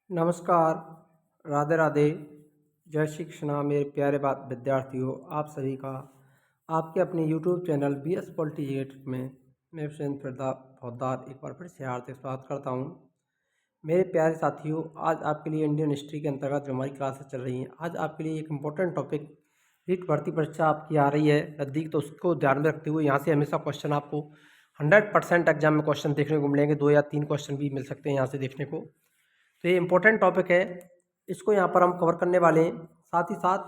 नमस्कार, राधे राधे, जय श्री कृष्णा मेरे प्यारे बात विद्यार्थियों। आप सभी का आपके अपने यूट्यूब चैनल BS पॉलिटिकेट में मैं हुसैन फिरदा फौजदार एक बार फिर से हार्दिक स्वागत करता हूँ। मेरे प्यारे साथियों, आज आपके लिए इंडियन हिस्ट्री के अंतर्गत जो हमारी क्लासेस चल रही हैं, आज आपके लिए एक इम्पोर्टेंट टॉपिक रीट भर्ती परीक्षा आपकी आ रही है नज़दीक, तो उसको ध्यान में रखते हुए यहाँ से हमेशा क्वेश्चन आपको 100% एग्जाम में क्वेश्चन देखने को मिलेंगे। 2 या 3 क्वेश्चन भी मिल सकते हैं यहाँ से देखने को। तो ये इम्पोर्टेंट टॉपिक है, इसको यहाँ पर हम कवर करने वाले हैं। साथ ही साथ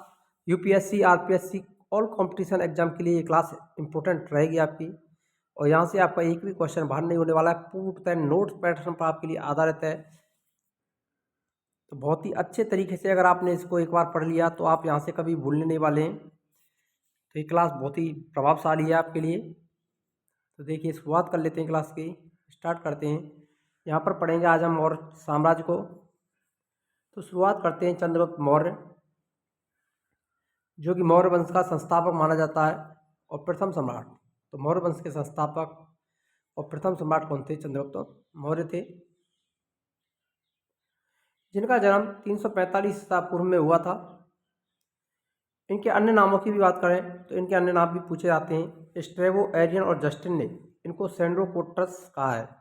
UPSC, RPSC all competition exam के लिए ये क्लास इम्पोर्टेंट रहेगी आपकी। और यहाँ से आपका एक भी क्वेश्चन बाहर नहीं होने वाला है, पूर्णतः नोट्स पैटर्न पर आपके लिए आधारित है। तो बहुत ही अच्छे तरीके से अगर आपने इसको एक बार पढ़ लिया तो आप यहाँ से कभी भूलने नहीं वाले हैं। तो ये क्लास बहुत ही प्रभावशाली है आपके लिए। तो देखिए, शुरुआत कर लेते हैं क्लास की, स्टार्ट करते हैं। यहाँ पर पढ़ेंगे आज हम मौर्य साम्राज्य को। तो शुरुआत करते हैं चंद्रगुप्त मौर्य, जो कि मौर्य वंश का संस्थापक माना जाता है और प्रथम सम्राट। तो मौर्य वंश के संस्थापक और प्रथम सम्राट कौन थे? चंद्रगुप्त मौर्य थे, जिनका जन्म 345 ईसा पूर्व में हुआ था। इनके अन्य नामों की भी बात करें तो इनके अन्य नाम भी पूछे जाते हैं। स्ट्रेबो, एरियन और जस्टिन ने इनको सेंड्रोकोटस कहा है।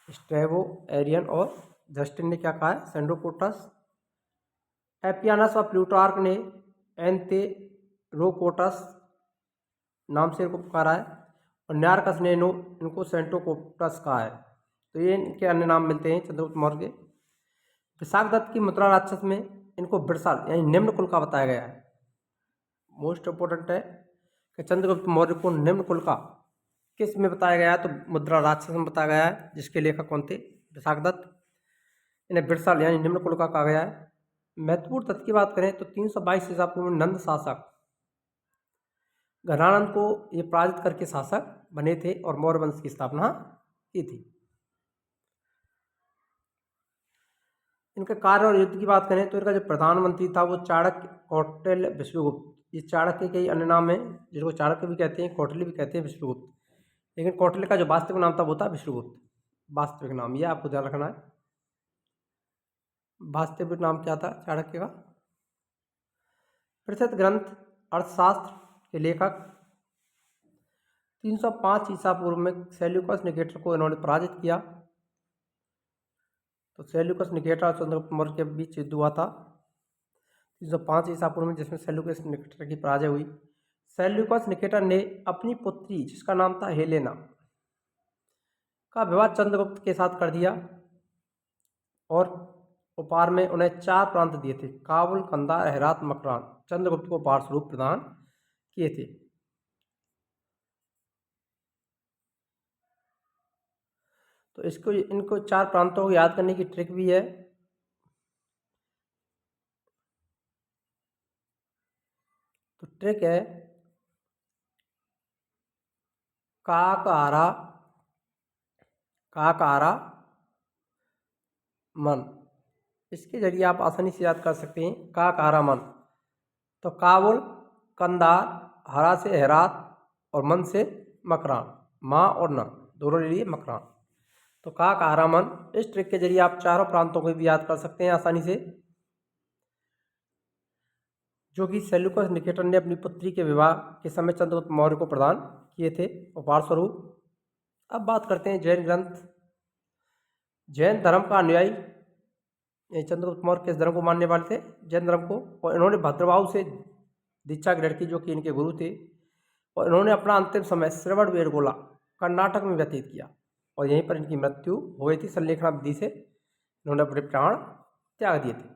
स्ट्रेबो, एरियन और जस्टिन ने क्या कहा है? सेंड्रोकोटस। एपियानस और प्लूटार्क ने एंथेरोकोटस नाम से इनको पुकारा है, और न्यारकस ने इनको सेंट्रोकोटस कहा है। तो ये इनके अन्य नाम मिलते हैं चंद्रगुप्त मौर्य के। विशाखदत्त की मुद्रा राक्षस में इनको बिरसाल यानी निम्न कुल का बताया गया है। मोस्ट इंपोर्टेंट है कि चंद्रगुप्त मौर्य को निम्न कुल का किस में बताया गया है? तो मुद्रा राक्षस में बताया गया है, जिसके लेखक कौन थे? विशाखदत्त। इन्हें बिरसाल यानी निम्न कुल का कहा गया है। महत्वपूर्ण तथ्य की बात करें तो 322 ईसा पूर्व में नंद शासक घनानंद को ये पराजित करके शासक बने थे और मौर्य वंश की स्थापना की थी। इनके कार्य और युद्ध की बात करें तो इनका जो प्रधानमंत्री था वो चाणक्य, कौटिल्य, विष्णुगुप्त। ये चाणक्य के ही अन्य नाम है, जिसको चाणक्य भी कहते हैं, कौटिल्य भी कहते हैं, विष्णुगुप्त। लेकिन कौटिल्य का जो वास्तविक नाम था वो था विष्णुगुप्त। वास्तविक नाम ये आपको ध्यान रखना है। वास्तविक नाम क्या था चाणक्य का? प्रसिद्ध ग्रंथ अर्थशास्त्र के लेखक 305 ईसा पूर्व में सेल्यूकस निकेटर को इन्होंने पराजित किया। तो सेल्यूकस निकेटर और चंद्रगुप्त मौर्य के बीच युद्ध हुआ था 305 ईसा पूर्व में, जिसमें सेल्यूकस निकेटर की पराजय हुई। सेल्यूकस निकेटर ने अपनी पुत्री, जिसका नाम था हेलेना, का विवाह चंद्रगुप्त के साथ कर दिया और उपहार में उन्हें 4 प्रांत दिए थे: काबुल, कंधार, हेरात, मकरान। चंद्रगुप्त को उपहार स्वरूप प्रदान किए थे। तो इनको 4 प्रांतों को याद करने की ट्रिक भी है। तो ट्रिक है काकारा, काकारा, मन। इसके जरिए आप आसानी से याद कर सकते हैं काकारा, मन। तो काबुल, कंधार, हरा से हेरात और मन से मकरान। माँ और न दोनों ले लिए मकरान। तो काकारा, मन। इस ट्रिक के जरिए आप चारों प्रांतों को भी याद कर सकते हैं आसानी से, जो कि सेल्यूकस निकेटर ने अपनी पुत्री के विवाह के समय चंद्रगुप्त मौर्य को प्रदान किए थे उपहार स्वरूप। अब बात करते हैं जैन ग्रंथ। जैन धर्म का अनुयायी चंद्रगुप्त मौर्य किस धर्म को मानने वाले थे? जैन धर्म को। और इन्होंने भद्रबाहु से दीक्षा ग्रहण की, जो कि इनके गुरु थे। और इन्होंने अपना अंतिम समय श्रवणबेलगोला, कर्नाटक में व्यतीत किया, और यहीं पर इनकी मृत्यु हो गई थी। संलेखना विधि से इन्होंने अपने प्राण त्याग दिए थे।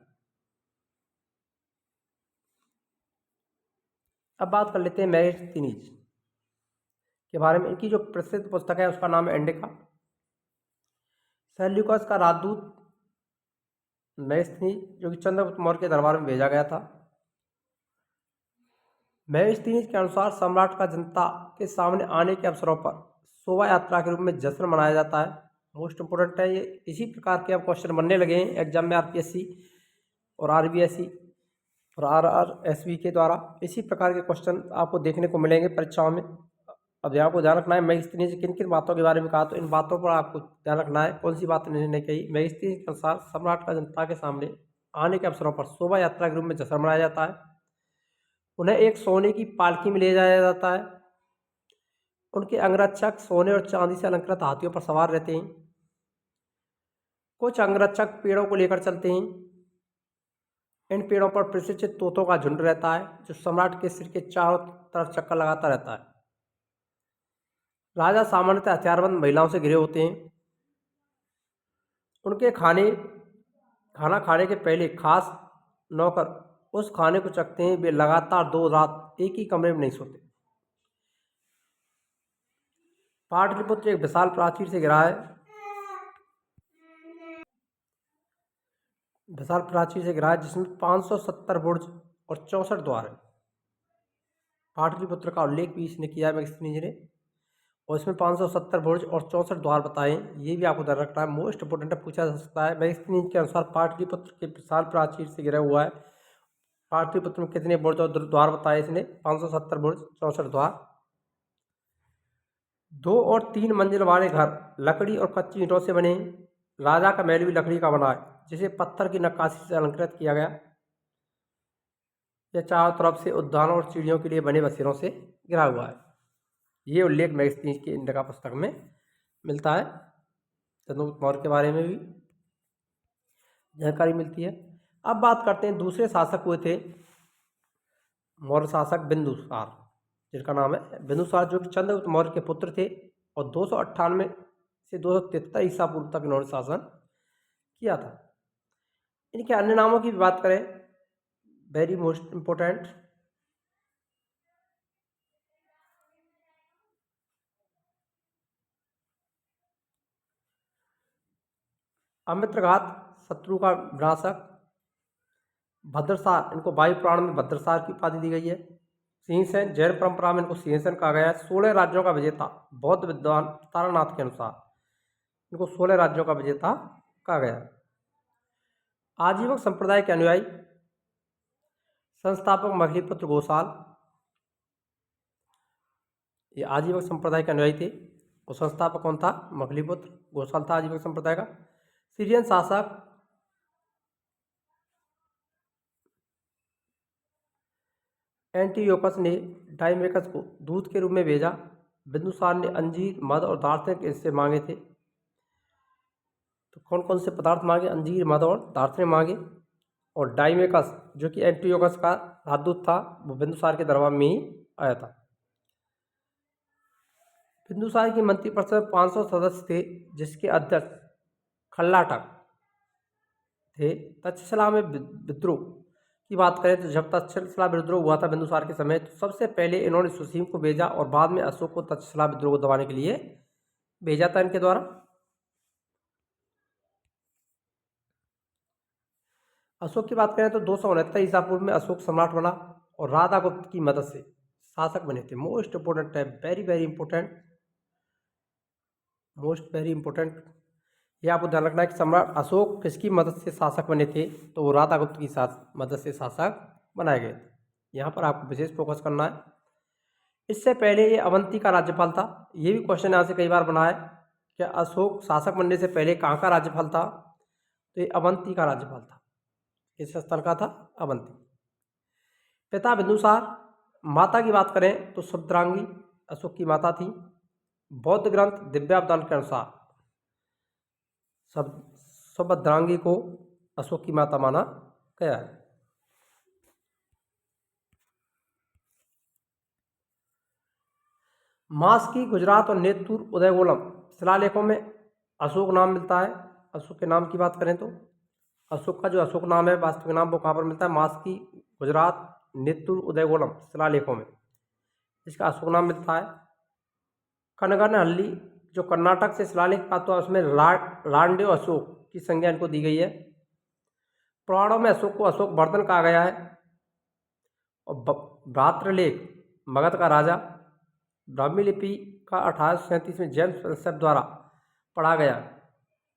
अब बात कर लेते हैं मैगस्थनीज के बारे में। इनकी जो प्रसिद्ध पुस्तक है उसका नाम है इंडिका। सेल्यूकस का राजदूत मैगस्थनीज, जो कि चंद्रगुप्त मौर्य के दरबार में भेजा गया था। मैगस्थनीज के अनुसार सम्राट का जनता के सामने आने के अवसरों पर शोभा यात्रा के रूप में जश्न मनाया जाता है। मोस्ट इंपोर्टेंट है ये। इसी प्रकार के अब क्वेश्चन बनने लगे हैं एग्जाम में, आरपीएससी और आरबीएससी और आरआरएसबी के द्वारा। इसी प्रकार के क्वेश्चन आपको देखने को मिलेंगे परीक्षाओं में अब यहाँ आपको ध्यान रखना है मेगास्थनीज किन किन बातों के बारे में कहा, तो इन बातों पर आपको ध्यान रखना है कौन सी बात इन्होंने कही। मेगास्थनीज के अनुसार सम्राट का जनता के सामने आने के अवसरों पर शोभा यात्रा के रूप में जश्न मनाया जाता है। उन्हें एक सोने की पालकी में ले जाया जाता है। उनके अंगरक्षक सोने और चांदी से अलंकृत हाथियों पर सवार रहते हैं। कुछ अंगरक्षक पेड़ों को लेकर चलते हैं। इन पेड़ों पर प्रशिक्षित तोतों का झुंड रहता है जो सम्राट के सिर के चारों तरफ चक्कर लगाता रहता है। राजा सामान्यतः हथियारबंद महिलाओं से घिरे होते हैं। उनके खाना खाने के पहले खास नौकर उस खाने को चखते हैं। वे लगातार 2 रात एक ही कमरे में नहीं सोते। पाटलिपुत्र एक विशाल प्राचीर से घिरा है। विशाल प्राचीर से घिरा है जिसमें 570 बुर्ज और 64 द्वार है। पाटलिपुत्र का उल्लेख भी इसने किया है मेगास्थनीज ने, और इसमें 570 बुर्ज और 64 द्वार बताए। ये भी आपको ध्यान रखना है, मोस्ट इंपोर्टेंट है, पूछा जा सकता है। मेगास्थनीज के अनुसार पाटलिपुत्र के विशाल प्राचीर से घिरा हुआ है। पाटलिपुत्र में कितने बुर्ज और द्वार बताए इसने? 570 बुर्ज, 64 द्वार। 2 और 3 मंजिल वाले घर लकड़ी और कच्ची ईंटों से बने। राजा का महल भी लकड़ी का बना है जिसे पत्थर की नक्काशी से अलंकृत किया गया। यह चारों तरफ से उद्यानों और चिड़ियों के लिए बने बसेरों से घिरा हुआ है। ये उल्लेख मेगास्थनीज की इंडिका पुस्तक में मिलता है। चंद्रगुप्त मौर्य के बारे में भी जानकारी मिलती है। अब बात करते हैं दूसरे शासक हुए थे मौर्य शासक बिंदुसार, जिनका नाम है बिंदुसार, जो कि चंद्रगुप्त मौर्य के पुत्र थे और 298 से 273 ईसा पूर्व तक इन्होंने शासन किया था। इनके अन्य नामों की भी बात करें, वेरी मोस्ट इंपोर्टेंट, अमित्रघात, शत्रु का विनाशक, भद्रसार, इनको वायु पुराण में भद्रसार की उपाधि दी गई है। सिंहसेन, जैन परंपरा में इनको सिंहसेन कहा गया है। 16 राज्यों का विजेता, बौद्ध विद्वान तारानाथ के अनुसार इनको 16 राज्यों का विजेता कहा गया है। आजीवक संप्रदाय के अनुयायी, संस्थापक मगहीपुत्र गोसाल, ये आजीवक संप्रदाय के अनुयायी थे और संस्थापक कौन था? मगहीपुत्र गोसाल था आजीवक संप्रदाय का। सीरियन शासक एंटियोकस ने डाइमेकस को दूत के रूप में भेजा। बिंदुसार ने अंजीर, मध और दार्शनिक इससे मांगे थे। तो कौन कौन से पदार्थ मांगे? अंजीर, मध और दार्शनिक मांगे। और डाइमेकस जो कि एंटियोकस का राजदूत था, वो बिंदुसार के दरबार में ही आया था। बिंदुसार की मंत्रिपरिषद में 500 सदस्य थे, जिसके अध्यक्ष खल्लाटक थे। तक्षशिला में विद्रोह की बात करें तो जब तक्षशिला विद्रोह हुआ था बिंदुसार के समय, तो सबसे पहले इन्होंने सुसीम को भेजा और बाद में अशोक को तक्षशिला विद्रोह को दबाने के लिए भेजा था इनके द्वारा। अशोक की बात करें तो 269 ईसा पूर्व में अशोक सम्राट बना और राधा गुप्त की मदद से शासक बने थे। मोस्ट इंपोर्टेंट है, very very important, most very important. ये आपको ध्यान रखना है कि सम्राट अशोक किसकी मदद से शासक बने थे? तो वो राधा गुप्त की मदद से शासक बनाए गए थे। यहाँ पर आपको विशेष फोकस करना है। इससे पहले ये अवंती का राज्यपाल था। ये भी क्वेश्चन यहाँ से कई बार बना है, क्या अशोक शासक बनने से पहले कहाँ का राज्यपाल था? तो ये अवंती का राज्यपाल था। किस स्थल का था? अवंती। पिता बिंदुसार। माता की बात करें तो सुभद्रांगी अशोक की माता थी। बौद्ध ग्रंथ दिव्यावदान के अनुसार सुभद्रांगी को अशोक की माता माना गया है। मास्की, गुजरात और नेतुर उदयगोलम शिलालेखों में अशोक नाम मिलता है। अशोक के नाम की बात करें तो अशोक का जो अशोक नाम है वास्तविक नाम वो कहाँ पर मिलता है? मास्की, गुजरात, नेतुर, उदयगोलम शिलालेखों में इसका अशोक नाम मिलता है। कनगनहल्ली जो कर्नाटक से शिलालेख प्राप्त हुआ उसमें रांडेव अशोक की संज्ञा इनको दी गई है। पुराणों में अशोक को अशोक वर्धन कहा गया है। और भ्रातृलेख मगध का राजा, ब्राह्मी लिपि का 1837 में जेम्स प्रिंसेप द्वारा पढ़ा गया।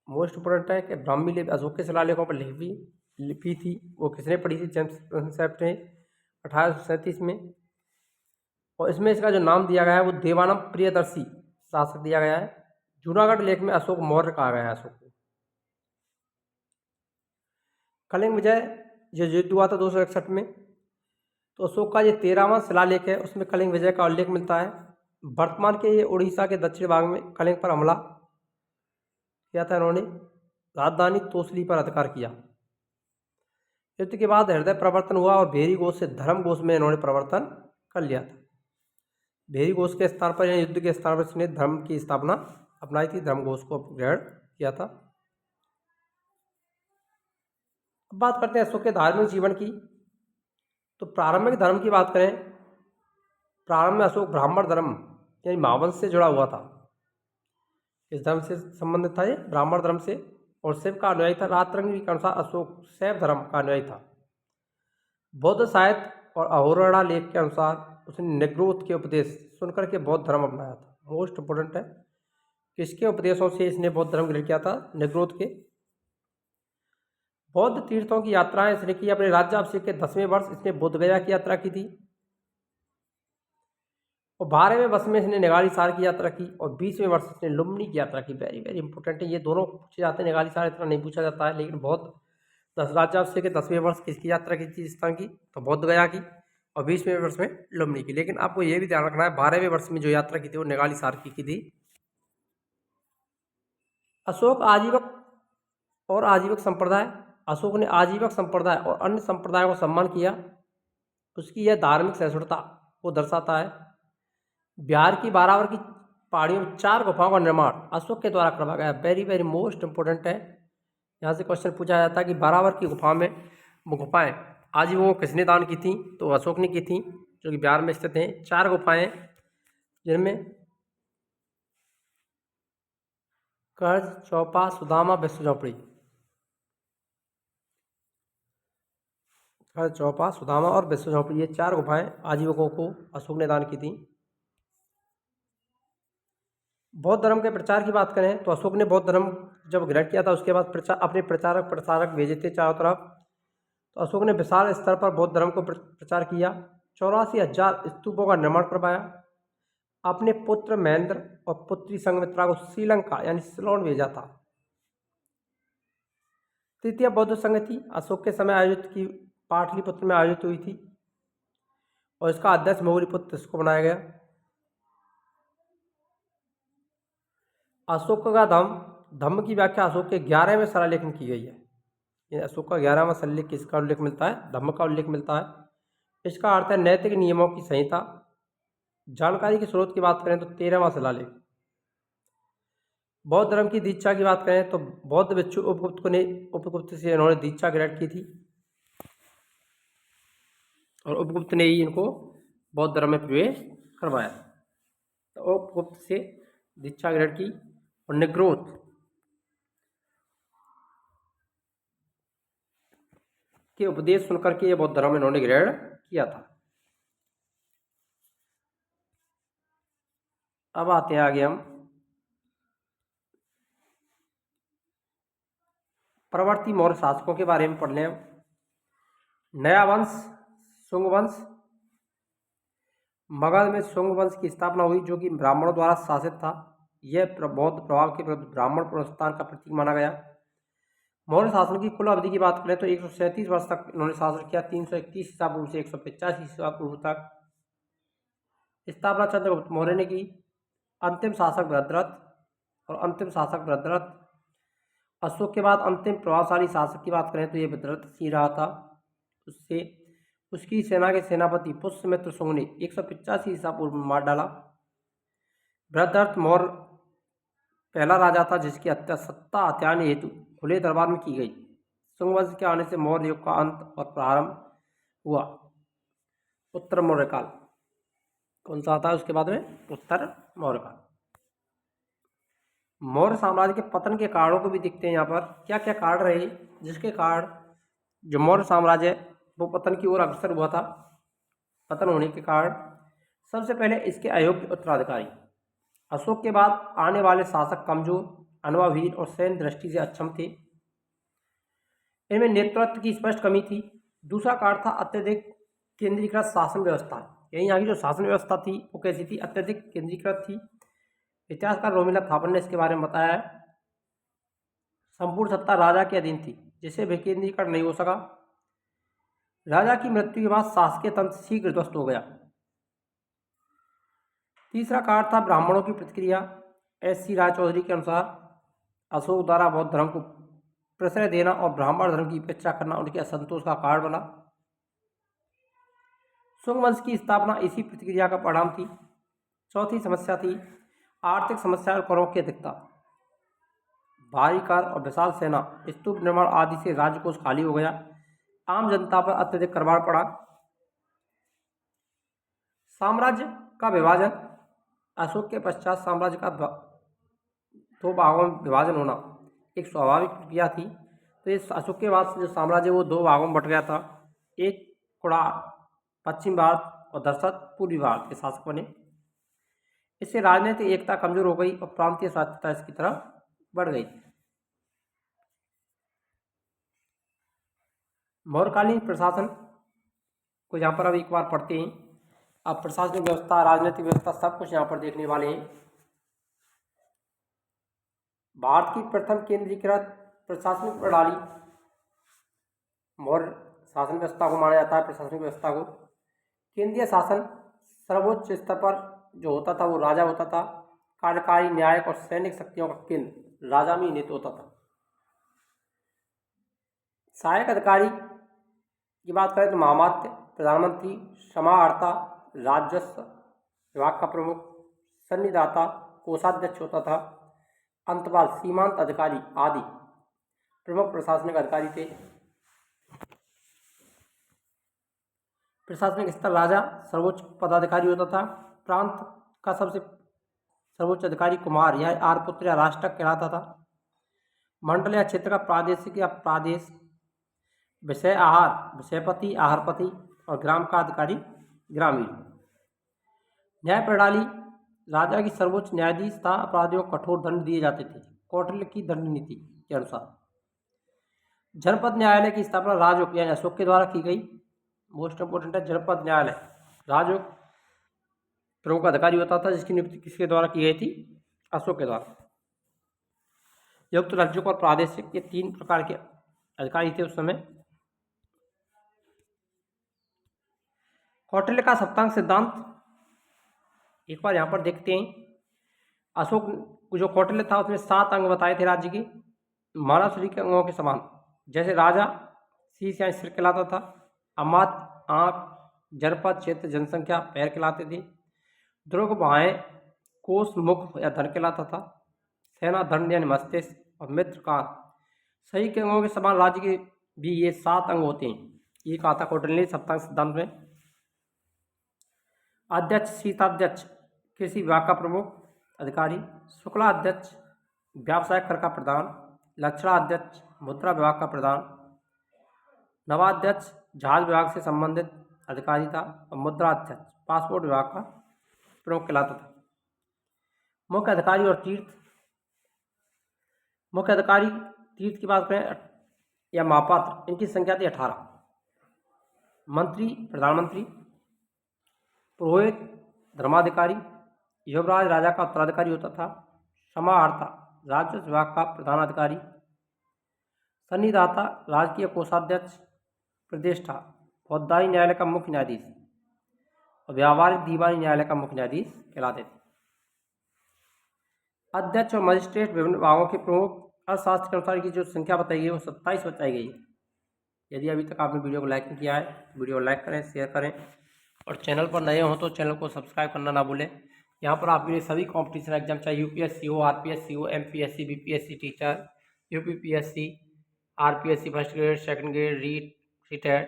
मोस्ट इंपोर्टेंट है कि ब्राह्मी लिपि अशोक के शिलालेखों पर लिपि थी, वो किसने पढ़ी थी? जेम्स प्रिंसेप ने 1837 में। और इसमें इसका जो नाम दिया गया है वो देवानंद प्रियदर्शी शासक दिया गया है। जूनागढ़ लेख में अशोक मौर्य कहा गया है अशोक को। कलिंग विजय जो युद्ध हुआ था 261 में, तो अशोक का ये 13वां शिलालेख है, उसमें कलिंग विजय का उल्लेख मिलता है। वर्तमान के ये उड़ीसा के दक्षिण भाग में कलिंग पर हमला किया था इन्होंने, राजधानी तोसली पर अधिकार किया। युद्ध के बाद हृदय परिवर्तन हुआ और भेरी घोष से धर्म घोष में इन्होंने परिवर्तन कर लिया था। भेरी घोष के स्थान पर युद्ध के स्थान पर इसने धर्म की स्थापना अपनाई थी, धर्म घोष को ग्रहण किया था। अब बात करते हैं अशोक के धार्मिक जीवन की। तो प्रारंभिक धर्म की बात करें, प्रारंभ में अशोक ब्राह्मण धर्म यानी महावंश से जुड़ा हुआ था। इस धर्म से संबंधित था ये, ब्राह्मण धर्म से, और शिव का अनुयायी था। रातरंगी के अनुसार अशोक शैव धर्म का अनुयायी था। बौद्ध साहित्य और अहोराणा लेख के अनुसार उसने निग्रोध के उपदेश सुनकर के बौद्ध धर्म अपनाया था। मोस्ट इंपोर्टेंट है, किसके उपदेशों से इसने बौद्ध धर्म ग्रहण किया था? निग्रोध के। बौद्ध तीर्थों की यात्राएं इसने की। अपने राज्याभिषेक के 10वें वर्ष इसने बोधगया की यात्रा की थी, और 12वें वर्ष में इसने निगाली सार की यात्रा की, और 20वें वर्ष इसने लुम्बिनी की यात्रा की। वेरी वेरी इंपॉर्टेंट है, ये दोनों पूछे जाते हैं। निगाली सार इतना नहीं पूछा जाता है, लेकिन बहुत राज्याभिषेक के 10वें वर्ष किसकी यात्रा की थी? इस स्थान की, तो बोधगया की, और 20वें वर्ष में लुम्बिनी की। लेकिन आपको ये भी ध्यान रखना है, 12वें वर्ष में जो यात्रा की थी वो निगाली सार की थी। अशोक आजीवक और आजीवक संप्रदाय, अशोक ने आजीवक संप्रदाय और अन्य संप्रदायों को सम्मान किया, उसकी यह धार्मिक सहिष्णुता को दर्शाता है। बिहार की बारावर की पहाड़ियों में 4 गुफाओं का निर्माण अशोक के द्वारा करवाया गया। वेरी वेरी मोस्ट इंपोर्टेंट है, यहाँ से क्वेश्चन पूछा जाता है कि बारावर की गुफा में वो गुफाएं आजीवों को किसने दान की थी? तो अशोक ने की थी, जो कि बिहार में स्थित हैं। 4 गुफाएं जिनमें कर्ज, चौपा, सुदामा, विश्व झोपड़ी। कर्ज, चौपा, सुदामा और विश्व झोपड़ी, ये 4 गुफाएं आजीवकों को अशोक ने दान की थी। बौद्ध धर्म के प्रचार की बात करें तो अशोक ने बौद्ध धर्म जब ग्रहण किया था उसके बाद अपने प्रचारक प्रसारक भेजे थे चारों तरफ। तो अशोक ने विशाल स्तर पर बौद्ध धर्म को प्रचार किया, 84,000 स्तूपों का निर्माण करवाया, अपने पुत्र महेंद्र और पुत्री संघमित्रा को श्रीलंका यानी सिलोन भेजा था। तृतीय बौद्ध संगति अशोक के समय आयोजित की पाटलिपुत्र में आयोजित हुई थी, और इसका अध्यक्ष मौर्यपुत्र इसको बनाया गया। अशोक का धम्म की व्याख्या अशोक के 11वें शिलालेख में की गई है। ये अशोक का 11वां शिलालेख किसका उल्लेख मिलता है? धम्म का उल्लेख मिलता है। इसका अर्थ है नैतिक नियमों की संहिता। जानकारी के स्रोत की बात करें तो 13वां शिलालेख। बौद्ध धर्म की दीक्षा की बात करें तो बौद्ध भिक्षु उपगुप्त से इन्होंने दीक्षा ग्रहण की थी, और उपगुप्त ने ही इनको बौद्ध धर्म में प्रवेश करवाया। तो उपगुप्त से दीक्षा ग्रहण की, और निग्रोध के उपदेश सुनकर के ये बौद्ध धर्म इन्होंने ग्रहण किया था। अब आते हैं आगे हम परवर्ती मौर्य शासकों के बारे में पढ़ लें। नया वंश शुंग वंश। मगध में शुंग वंश की स्थापना हुई, जो कि ब्राह्मणों द्वारा शासित था। यह बौद्ध प्रभाव के विरुद्ध ब्राह्मण पुनरुत्थान का प्रतीक माना गया। मौर्य शासन की कुल अवधि की बात करें तो 137 वर्ष तक इन्होंने शासन किया, 331 ईसा पूर्व से 185 ईसा पूर्व तक। स्थापना चंद्रगुप्त मौर्य ने की। अंतिम शासक भद्रथ, और अंतिम शासक भद्रथ। अशोक के बाद अंतिम प्रभावशाली शासक की बात करें तो ये भद्रथ सिंह रहा था। उससे उसकी सेना के सेनापति पुष्यमित्र शुंग ने 185 ईसा पूर्व में मार डाला। भद्रथ मौर्य पहला राजा था जिसकी हत्या सत्ता हत्याने हेतु खुले दरबार में की गई। शुंग वंश के आने से मौर्य युग का अंत और प्रारंभ हुआ। उत्तर मौर्य काल कौन सा आता है उसके बाद में? उत्तर मौर्य काल। मौर्य साम्राज्य के पतन के कारणों को भी देखते हैं यहाँ पर, क्या क्या कारण रहे जिसके कारण जो मौर्य साम्राज्य वो पतन की ओर अग्रसर हुआ था। पतन होने के कारण सबसे पहले इसके अयोग्य उत्तराधिकारी। अशोक के बाद आने वाले शासक कमजोर, अनुभवहीन और सैन्य दृष्टि से अक्षम थे। इनमें नेतृत्व की स्पष्ट कमी थी। दूसरा कारण था अत्यधिक केंद्रीकृत शासन व्यवस्था। यही यहाँ की जो शासन व्यवस्था थी वो कैसी थी, अत्यधिक केंद्रीकृत थी। इतिहासकार रोमिला थापर ने इसके बारे में बताया है, संपूर्ण सत्ता राजा के अधीन थी जिसे विकेंद्रीकरण नहीं हो सका। राजा की मृत्यु के बाद शासकीय तंत्र शीघ्र ध्वस्त हो गया। तीसरा कारण था ब्राह्मणों की प्रतिक्रिया। एस.सी. रायचौधरी के अनुसार अशोक द्वारा बौद्ध धर्म को प्रश्रय देना और ब्राह्मण धर्म की उपेक्षा करना उनके असंतोष का कारण बना। शुंग वंश की स्थापना इसी प्रतिक्रिया का परिणाम थी। चौथी समस्या थी आर्थिक समस्या और करों की अधिकता। भारी कर और विशाल सेना, स्तूप निर्माण आदि से राजकोष खाली हो गया। आम जनता पर अत्यधिक कर भार पड़ा। साम्राज्य का विभाजन। अशोक के पश्चात साम्राज्य का दो भागों में विभाजन होना एक स्वाभाविक प्रक्रिया थी। तो इस अशोक के बाद से जो साम्राज्य वो दो भागों में बट गया था। एक कुड़ा पश्चिम भारत और दशरथ पूर्वी भारत के शासक बने। इससे राजनीतिक एकता कमजोर हो गई और प्रांतीय स्वायत्तता इसकी तरफ बढ़ गई। मौर्यकालीन प्रशासन को यहाँ पर अब एक बार पढ़ते हैं। अब प्रशासनिक व्यवस्था, राजनीतिक व्यवस्था सब कुछ यहाँ पर देखने वाले हैं। भारत की प्रथम केंद्रीकृत प्रशासनिक प्रणाली मौर्य शासन व्यवस्था को माना जाता है। प्रशासनिक व्यवस्था को केंद्रीय शासन सर्वोच्च स्तर पर जो होता था वो राजा होता था। कार्यकारी, न्यायिक और सैनिक शक्तियों का केंद्र राजा में ही निहित होता था। सहायक अधिकारी की बात करें तो महामात्य, प्रधानमंत्री, समाहर्ता, राजस्व विभाग का प्रमुख, सन्निधाता, कोषाध्यक्ष होता था। अंतपाल, सीमांत अधिकारी आदि प्रमुख प्रशासनिक अधिकारी थे। प्रशासनिक स्तर राजा सर्वोच्च पदाधिकारी होता था। प्रांत का सबसे सर्वोच्च अधिकारी कुमार या आर्यपुत्र या राष्ट्रक कहलाता था। मंडल या क्षेत्र का प्रादेशिक या प्रादेश, विषय आहार, विषयपति, आहारपति और ग्राम का अधिकारी ग्रामीण। न्याय प्रणाली। राजा की सर्वोच्च न्यायाधीश था। अपराधियों को कठोर दंड दिए जाते थे कौटिल्य की दंड नीति के अनुसार। जनपद न्यायालय की स्थापना राजयोग यानी अशोक के द्वारा की गई। मोस्ट इंपोर्टेंट है जनपद न्यायालय। राजयोग प्रमुख अधिकारी होता था जिसकी नियुक्ति किसके द्वारा की गई थी? अशोक के द्वारा। युक्त राज्यों और प्रादेशिक ये तीन प्रकार के अधिकारी थे उस समय। कौटिल्य का सप्तांग सिद्धांत एक बार यहाँ पर देखते हैं। अशोक जो कौटिल्य था उसने 7 अंग बताए थे राज्य के, मानव शरीर के अंगों के समान। जैसे राजा शीश या सिर कहलाता था, अमात्य आँख, जनपद क्षेत्र जनसंख्या पैर कहलाते थे, दुर्ग भाएँ कोष मुख या धन कहलाता था, सेना दंड यानी मस्तिष्क और मित्र कान शरीर के अंगों के समान राज्य के भी ये 7 अंग होते हैं। ये कहा था कौटिल्य ने सप्तांग सिद्धांत में। अध्यक्ष, शीताध्यक्ष कृषि विभाग का प्रमुख अधिकारी, शुक्लाध्यक्ष व्यावसायिक कर का प्रधान, लक्षणाध्यक्ष मुद्रा विभाग का प्रधान, नवाध्यक्ष जहाज विभाग से संबंधित अधिकारी था और मुद्राध्यक्ष पासपोर्ट विभाग का प्रमुख कहलाता था। मुख्य अधिकारी और तीर्थ। मुख्य अधिकारी तीर्थ की बात करें या महापात्र, इनकी संख्या थी 18। मंत्री प्रधानमंत्री, पुरोहित धर्माधिकारी, युवराज राजा का उत्तराधिकारी होता था, समाहर्ता राजस्व विभाग का प्रधानाधिकारी, सन्निधाता राजकीय कोषाध्यक्ष, प्रतिष्ठा फौजदारी न्यायालय का मुख्य न्यायाधीश और व्यावहारिक दीवानी न्यायालय का मुख्य न्यायाधीश कहलाते थे। अध्यक्ष और मजिस्ट्रेट विभिन्न विभागों के प्रमुख। अर्थशास्त्र के अनुसार की जो संख्या बताई गई वो 27 बताई गई है। यदि अभी तक आपने वीडियो को लाइक नहीं किया है तो वीडियो को लाइक करें, शेयर करें और चैनल पर नए हो तो चैनल को सब्सक्राइब करना ना भूलें। यहाँ पर आपके लिए सभी कॉम्पिटिशन एग्जाम चाहे यूपीएससी हो, आरपीएससी हो, MPSC, BPSC teacher, UPPSC, RPSC first grade, second grade, REET, retired,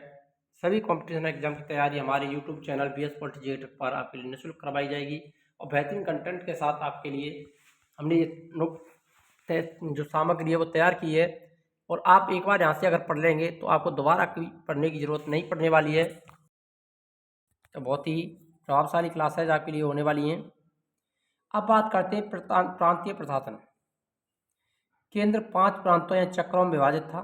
सभी कॉम्पिटिशन एग्जाम की तैयारी हमारे यूट्यूब चैनल BS पॉलिटी पर आपके लिए निःशुल्क करवाई जाएगी और बेहतरीन कंटेंट के साथ आपके लिए हमने ये जो सामग्री है वो तैयार की है। और आप एक बार यहाँ से अगर पढ़ लेंगे तो आपको दोबारा पढ़ने की ज़रूरत नहीं पड़ने वाली है। तो बहुत ही प्रभावशाली क्लासेज आपके लिए होने वाली हैं। अब बात करते हैं प्रांतीय प्रशासन। केंद्र 5 प्रांतों या चक्रों में विभाजित था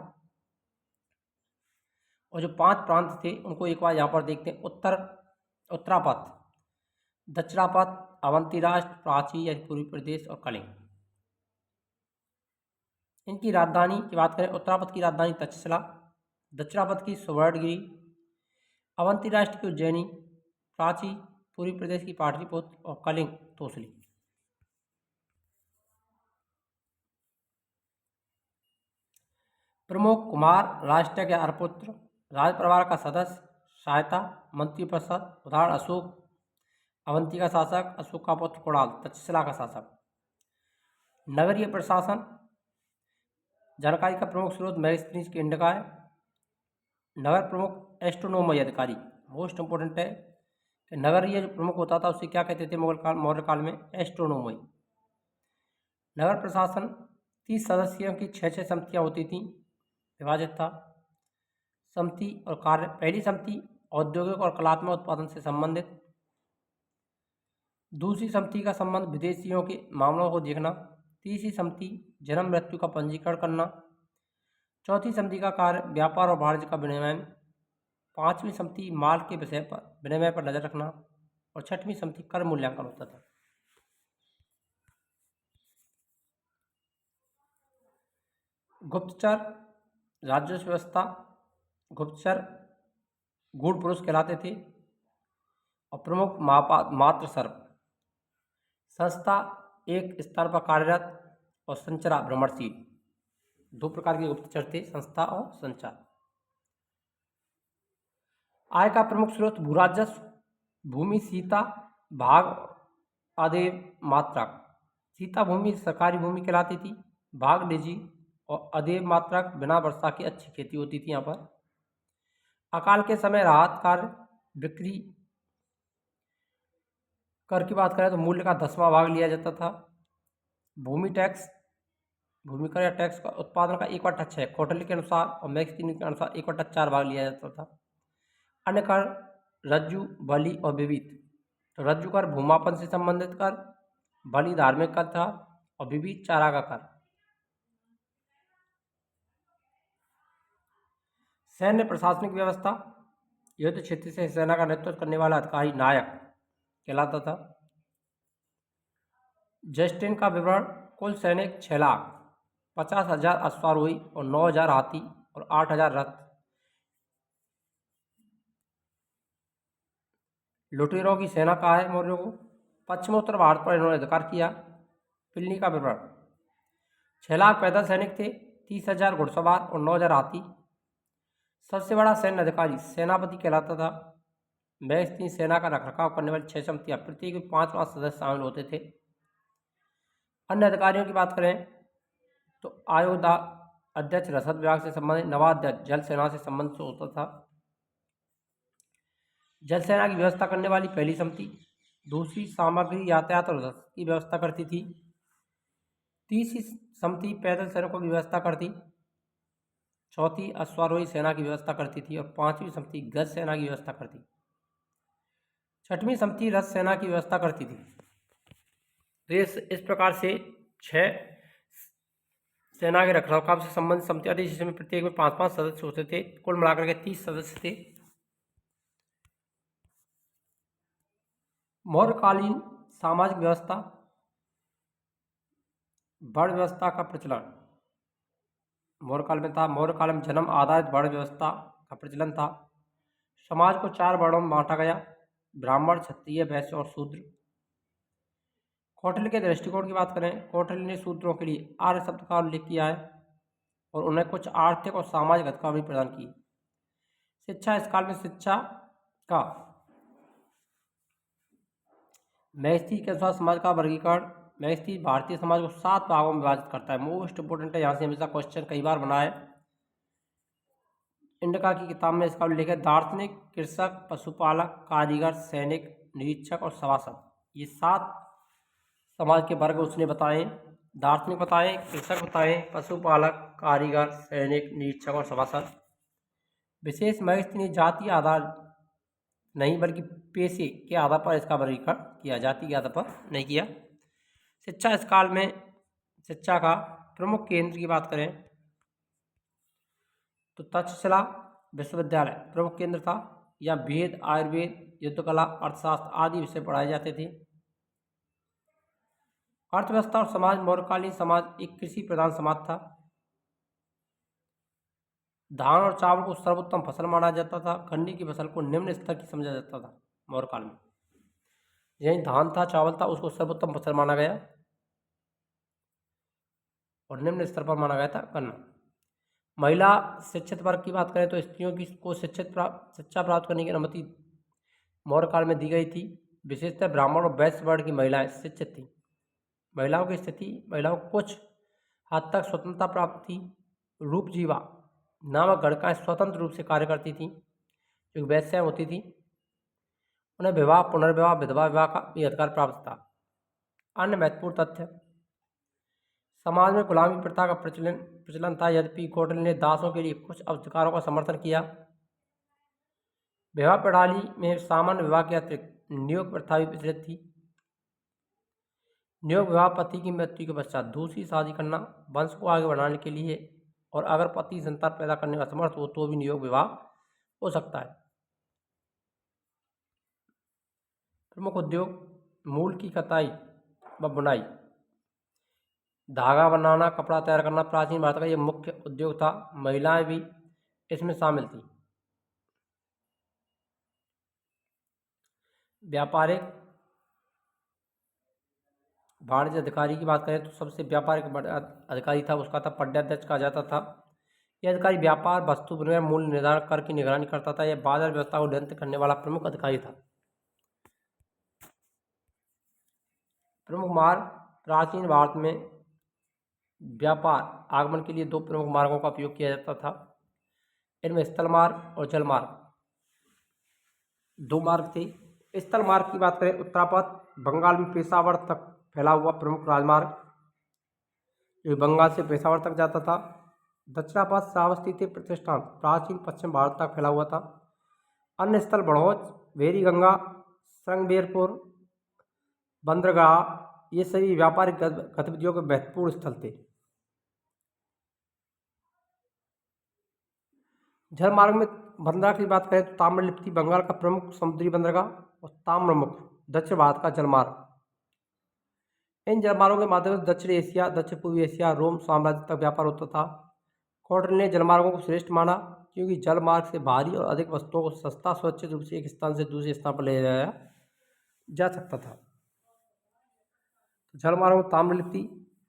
और जो 5 प्रांत थे उनको एक बार यहाँ पर देखते हैं। उत्तर उत्तरापथ, दक्षिणापथ, अवंती राष्ट्र, प्राची या पूर्वी प्रदेश और कलिंग। इनकी राजधानी की बात करें, उत्तरापथ की राजधानी तक्षशिला, दक्षिणापथ की सुवर्णगिरी, अवंती राष्ट्र की उज्जैनी, प्राची पूर्वी प्रदेश की पाटलिपुत्र और कलिंग तोसली। प्रमुख कुमार, राष्ट्र के अरपुत्र, राज परिवार का सदस्य, सहायता, मंत्री परिषद, उदाहरण अशोक, अवंती का शासक, अशोक का पुत्र कुणाल, तक्षशिला का शासक। नगरीय प्रशासन, जानकारी का प्रमुख स्रोत मैगजीन्स की इंडिका है। नगर प्रमुख एस्ट्रोनोमई अधिकारी, मोस्ट इंपोर्टेंट है कि नगरीय जो प्रमुख होता था उसे क्या कहते थे मौर्य काल में, एस्ट्रोनोमई। नगर प्रशासन 30 सदस्यों की 6 समितियां होती थीं, विभाजित था। समिति और कार्य, पहली समिति औद्योगिक और कलात्मक उत्पादन से संबंधित, दूसरी समिति का संबंध विदेशियों के मामलों को देखना, तीसरी समिति जन्म मृत्यु का पंजीकरण करना, चौथी समिति का कार्य व्यापार और वाणिज्य का विनियमन, पांचवी समिति माल के विषय पर विनिमय पर नजर रखना और छठवीं समिति कर मूल्यांकन होता था। गुप्तचर, राजस्व व्यवस्था, गुप्तचर गूढ़ पुरुष कहलाते थे और प्रमुख मात्र सर्व। संस्था एक स्थान पर कार्यरत और संचरा भ्रमणशील। दो प्रकार के गुप्तचर थे, संस्था और संचार। आय का प्रमुख स्रोत भूराजस्व, भूमि सीता, भाग आदेव मात्रक। सीता भूमि सरकारी भूमि कहलाती थी, भाग निजी और अदेव मात्रक बिना वर्षा की अच्छी खेती होती थी यहाँ पर। अकाल के समय राहत कार्य, बिक्री कर की बात करें तो मूल्य का 10वां भाग लिया जाता था। भूमि टैक्स, भूमि कर या टैक्स का उत्पादन का 1/6 कौटिल्य के अनुसार और मैगजीन के अनुसार 1/4 भाग लिया जाता था। अन्य कर रज्जु, बलि और विविध। तो रज्जु कर भूमापन से संबंधित कर, बलि धार्मिक कर था और विविध चारा का कर। सैन्य प्रशासनिक व्यवस्था, युद्ध क्षेत्र से सेना का नेतृत्व करने वाला अधिकारी नायक कहलाता था। जस्टिन का विवरण, कुल सैनिक 6 लाख, 50,000 अश्वारोही और 9,000 हाथी और 8,000 रथ। लुटेरों की सेना कहा है मौर्यों को। पश्चिमोत्तर भारत पर इन्होंने अधिकार किया। पिल्ली का विवरण, 6 लाख पैदल सैनिक थे, 30,000 घुड़सवार और 9,000 हाथी। सबसे बड़ा सैन्य अधिकारी सेनापति कहलाता था। मैगजीन सेना का रखरखाव करने वाली 6 समितियां, प्रत्येक में 5 सदस्य शामिल होते थे। अन्य अधिकारियों की बात करें तो आयोग अध्यक्ष रसद विभाग से संबंधित, नवाध्यक्ष जल सेना से संबंधित होता था। जल सेना की व्यवस्था करने वाली पहली समिति, दूसरी सामग्री यातायात और रसद की व्यवस्था करती थी। तीसरी समिति पैदल सैनिकों की व्यवस्था करती, चौथी अश्वारोही सेना की व्यवस्था करती थी और पांचवी समिति गज सेना की व्यवस्था करती। छठवीं समिति रथ सेना की व्यवस्था करती थी। इस प्रकार से 6 सेना के रखरखाव से संबंधित समितियां थी, जिसमें प्रत्येक में 5-5 सदस्य होते थे। कुल मिलाकर के 30 सदस्य थे। मौर्यकालीन सामाजिक व्यवस्था, वर्ण व्यवस्था का प्रचलन मौर्यकाल में था। मौर्यकाल में जन्म आधारित वर्ण व्यवस्था का प्रचलन था। समाज को 4 वर्णों में बांटा गया, ब्राह्मण, क्षत्रिय, वैश्य और शूद्र। कौटिल्य के दृष्टिकोण की बात करें, कौटिल्य ने शूद्रों के लिए आर्य शब्द का उल्लेख किया है और उन्हें कुछ आर्थिक और सामाजिक अधिकार भी प्रदान किए। शिक्षा, इस काल में शिक्षा का मैगजीन के अनुसार समाज का वर्गीकरण, मैगजीन भारतीय समाज को 7 भागों में विभाजित करता है। मोस्ट इंपोर्टेंट है, यहाँ से हमेशा क्वेश्चन कई बार बना है। इंडिका की किताब में इसका उल्लेख है। दार्शनिक, कृषक, पशुपालक, कारीगर, सैनिक, निरीक्षक और सभासद। ये 7 समाज के वर्ग उसने बताए। दार्शनिक बताए, कृषक बताए, पशुपालक, कारीगर, सैनिक, निरीक्षक और सभासद। विशेष मैगजीन जातीय आधार नहीं बल्कि पेशे के आधार पर इसका वर्गीकरण किया, जाति के आधार पर नहीं किया। शिक्षा, इस काल में शिक्षा का प्रमुख केंद्र की बात करें तो तक्षशिला विश्वविद्यालय प्रमुख केंद्र था। या वेद, आयुर्वेद, युद्धकला, अर्थशास्त्र आदि विषय पढ़ाए जाते थे। अर्थव्यवस्था और समाज। मौर्यकालीन समाज एक कृषि प्रधान समाज था। धान और चावल को सर्वोत्तम फसल माना जाता था। गन्ने की फसल को निम्न स्तर की समझा जाता था मौर्य काल में। यही धान था, चावल था, उसको सर्वोत्तम फसल माना गया और निम्न स्तर पर माना गया था गन्ना। महिला शिक्षित वर्ग की बात करें तो स्त्रियों की को शिक्षा प्राप्त करने की अनुमति मौर्य काल में दी गई थी। विशेषतः ब्राह्मण और वैश्य वर्ण की महिलाएं शिक्षित थीं। महिलाओं की स्थिति, महिलाओं को कुछ हद तक स्वतंत्रता प्राप्त थी। रूपजीवा नामक गणकाएं स्वतंत्र रूप से कार्य करती थीं, जो वैश्याएं होती थीं। उन्हें विवाह, पुनर्विवाह, विधवा विवाह का भी अधिकार प्राप्त था। अन्य महत्वपूर्ण तथ्य, समाज में गुलामी प्रथा का प्रचलन था, यद्यपि कौटिल्य ने दासों के लिए कुछ अधिकारों का समर्थन किया। विवाह प्रणाली में सामान्य विवाह के अतिरिक्त नियोग प्रथा भी प्रचलित थी। नियोग विवाह पति की मृत्यु के पश्चात दूसरी शादी करना, वंश को आगे बढ़ाने के लिए, और अगर पति संतान पैदा करने में असमर्थ हो तो भी नियोग विवाह हो सकता है। प्रमुख उद्योग, मूल की कताई व बुनाई, धागा बनाना, कपड़ा तैयार करना प्राचीन भारत का यह मुख्य उद्योग था। महिलाएं भी इसमें शामिल थी। व्यापारिक वाणिज्य अधिकारी की बात करें तो सबसे व्यापारिक अधिकारी था, उसका था पट्टाध्यक्ष कहा जाता था। यह अधिकारी व्यापार, वस्तु विनिमय, मूल्य निर्धारण, कर की निगरानी करता था। यह बाजार व्यवस्था को नियंत्रित करने वाला प्रमुख अधिकारी था। प्रमुख मार्ग, प्राचीन भारत में व्यापार आगमन के लिए दो प्रमुख मार्गों का उपयोग किया जाता था। इनमें स्थल मार्ग और जल मार्ग, दो मार्ग थे। स्थल मार्ग की बात करें, उत्तरापथ बंगाल में पेशावर तक फैला हुआ प्रमुख राजमार्ग, जो बंगाल से पेशावर तक जाता था। दक्षिणापथ श्रावस्ती थे प्रतिष्ठान, प्राचीन पश्चिम भारत तक फैला हुआ था। अन्य स्थल बड़ौच, वेरी गंगा, श्रृंगबेरपुर, बंदरगाह, ये सभी व्यापारिक गतिविधियों के महत्वपूर्ण स्थल थे। जल मार्ग में बंदरगाह की बात करें तो ताम्रलिप्ति बंगाल का प्रमुख समुद्री बंदरगाह और ताम्रमुख दक्षिण भारत का जलमार्ग। इन जलमार्गों के माध्यम से दक्षिण एशिया, दक्षिण पूर्वी एशिया, रोम साम्राज्य तक व्यापार होता था। कौटिल्य ने जलमार्गों को श्रेष्ठ माना क्योंकि जलमार्ग से भारी और अधिक वस्तुओं को सस्ता, सुरक्षित रूप से एक स्थान से दूसरे स्थान पर ले जाया जा सकता था। जलमार्गों में ताम्रलिप्ति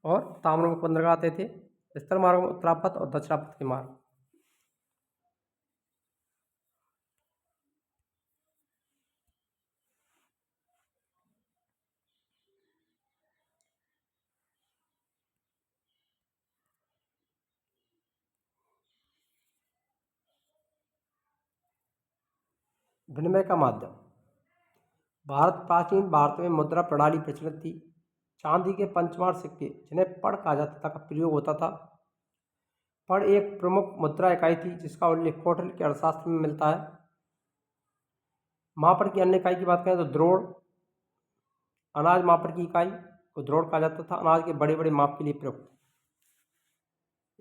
और ताम्रमुख बंदरगाह आते थे। स्थल मार्गों में उत्तरापथ और दक्षिणापथ के मार्ग। विनिमय का माध्यम, प्राचीन भारत में मुद्रा प्रणाली प्रचलित थी। चांदी के पंचमार सिक्के, जिन्हें पड़ कहा जाता था, का प्रयोग होता था। पड़ एक प्रमुख मुद्रा इकाई थी जिसका उल्लेख कौटिल्य के अर्थशास्त्र में मिलता है। मापन की अन्य इकाई की बात करें तो द्रोण, अनाज मापन की इकाई को द्रोण कहा जाता था। अनाज के बड़े बड़े माप के लिए प्रयुक्त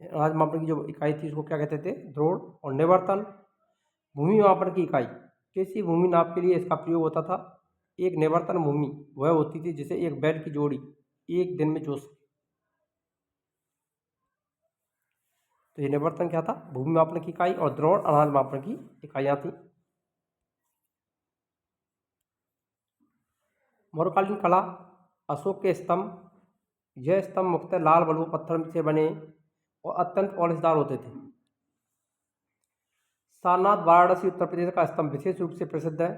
अनाज मापन की जो इकाई थी उसको क्या कहते थे, द्रोण। और निवर्तन, भूमि मापन की इकाई, किसी भूमि नाप के लिए इसका प्रयोग होता था। एक निवर्तन भूमि वह होती थी जिसे एक बैल की जोड़ी एक दिन में जोत सके। तो ये निवर्तन क्या था, भूमि मापन की इकाई, और द्रोण अनाज मापन की इकाइयां थी। मौर्यकालीन कला, अशोक के स्तंभ, यह स्तंभ मुख्यतः लाल बलुआ पत्थर से बने और अत्यंत पॉलिशदार होते थे। सारनाथ वाराणसी उत्तर प्रदेश का स्तंभ विशेष रूप से प्रसिद्ध है।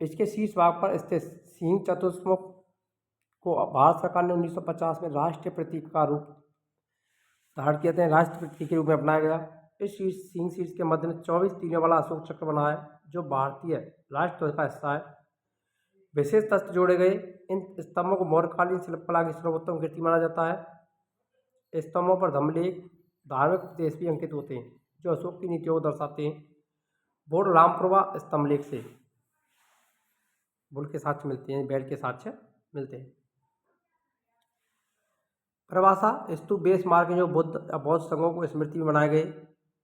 इसके शीर्ष भाग पर स्थित सिंह चतुष्मुख को भारत सरकार ने 1950 में राष्ट्रीय प्रतीक का रूप धारण किया था, राष्ट्रीय प्रतीक के रूप में अपनाया गया। इस सिंह शीर्ष के मध्य में 24 तीनों वाला अशोक चक्र बना है, जो भारतीय राष्ट्र ध्वज का हिस्सा है। विशेष तथ्य जोड़े गए, इन स्तंभों को मौर्यकालीन शिल्पकला की सर्वोत्तम कृति माना जाता है। स्तंभों पर धम्मलेख, धार्मिक उपदेश भी अंकित होते हैं जो अशोक की नीतियों को दर्शाते हैं। बोर्ड रामपुरवा स्तंभलेख से बुल के साक्ष्य मिलते हैं, बैल के साक्ष्य मिलते हैं। प्रवासा स्तूप बेस मार्ग जो बौद्ध संघों को स्मृति में बनाए गए।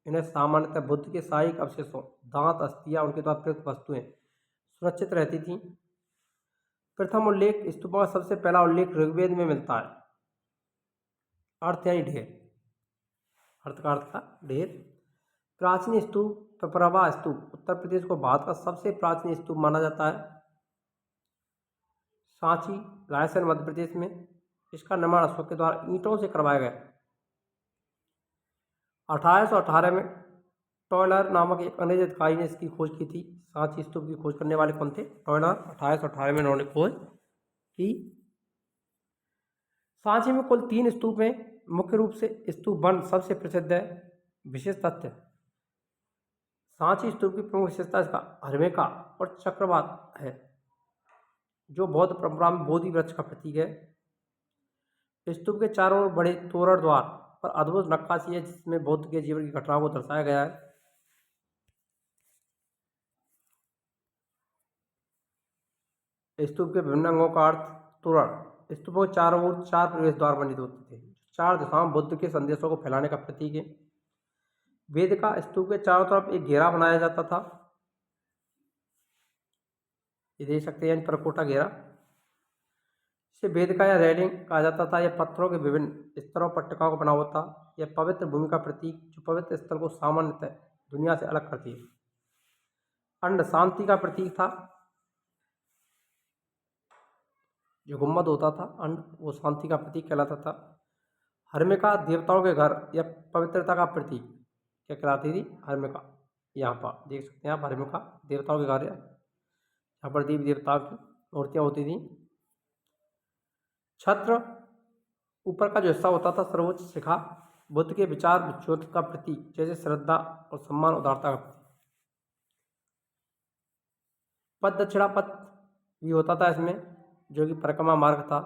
इन्हें सामान्यतः बुद्ध के शाही अवशेषों, दांत, अस्थियां, उनके द्वारा प्रयुक्त वस्तुएं सुरक्षित रहती थीं। प्रथम उल्लेख स्तूपों का सबसे पहला उल्लेख ऋग्वेद में मिलता है। अर्थ यानी ढेर, अर्थ का अर्थ था ढेर। प्राचीन स्तूप, पिपरवा स्तूप उत्तर प्रदेश को भारत का सबसे प्राचीन स्तूप माना जाता है। सांची, रायसेन, मध्य प्रदेश में इसका निर्माण अशोक के द्वारा ईंटों से करवाया गया। 1818 में टॉयलर नामक एक अंग्रेज अधिकारी ने इसकी खोज की थी। सांची स्तूप की खोज करने वाले कौन थे? टॉयलर। 1818 में उन्होंने खोज की। सांची में कुल 3 स्तूप हैं। मुख्य रूप से स्तूप वन सबसे प्रसिद्ध है। विशेष तथ्य, सांची स्तूप की प्रमुख विशेषता इसका हर्मिका और चक्रवात है, जो बौद्ध परंपरा में बोधि वृक्ष का प्रतीक है। स्तूप के चारों ओर बड़े तोरण द्वार पर अद्भुत नक्काशी है, जिसमें बुद्ध के जीवन की घटनाओं को दर्शाया गया है। स्तूप के विभिन्न अंगों का अर्थ। तोरण स्तूपों के चारों ओर 4 प्रवेश द्वार बने होते थे, 4 दिशाओं में बुद्ध के संदेशों को फैलाने का प्रतीक है। वेदिका स्तूप के चारों तरफ एक घेरा बनाया जाता था, ये देख सकते हैं, परकोटा घेरा। इसे वेदिका या रेलिंग कहा जाता था। यह पत्थरों के विभिन्न स्तरों पट्टिकाओं का बना हुआ था। यह पवित्र भूमि का प्रतीक, जो पवित्र स्थल को सामान्यतः दुनिया से अलग करती है। अंड शांति का प्रतीक था। जो गुम्बद होता था अंड, वो शांति का प्रतीक कहलाता था। हर्मिका देवताओं के घर या पवित्रता का प्रतीक क्या कहलाती थी? हर्मिका। यहाँ पर देख सकते हैं आप, हर्मिका देवताओं के घर है, यहाँ पर देवी देवताओं की मूर्तियाँ होती थी। छत्र ऊपर का जो हिस्सा होता था, सर्वोच्च शिखा, बुद्ध के विचार ज्योति का प्रतीक, जैसे श्रद्धा और सम्मान, उदारता का प्रतीक। पद दक्षिणा पथ भी होता था इसमें, जो कि परिक्रमा मार्ग था।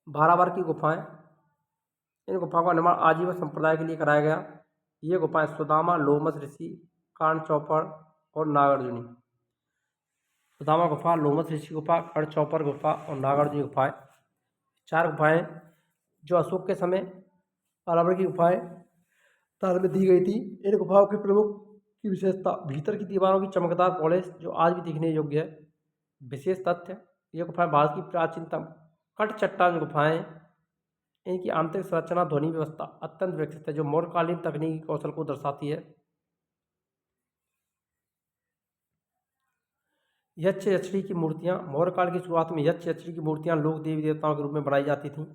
भारावर की गुफाएं, इन गुफाओं का निर्माण आजीवन संप्रदाय के लिए कराया गया। ये गुफाएं सुदामा, लोमस ऋषि, कर्ण चौपड़ और नागार्जुनी। सुदामा गुफा, लोमस ऋषि गुफा, कर्ण चौपड़ गुफा और नागार्जुनी गुफाएं, 4 गुफाएं जो अशोक के समय भारावर की गुफाएं ताल में दी गई थी। इन गुफाओं की प्रमुख की विशेषता भीतर की दीवारों की चमकदार पॉलिश, जो आज भी दिखने योग्य है। विशेष तथ्य, ये गुफाएं भारत की प्राचीनतम कट चट्टान गुफाएं। इनकी आंतरिक संरचना, ध्वनि व्यवस्था अत्यंत विकसित है, जो मौर्यकालीन तकनीकी कौशल को दर्शाती है। यक्ष यक्षिणी की मूर्तियां, मौर्यकाल की शुरुआत में यक्ष यक्षिणी की मूर्तियां लोक देवी देवताओं के रूप में बनाई जाती थीं।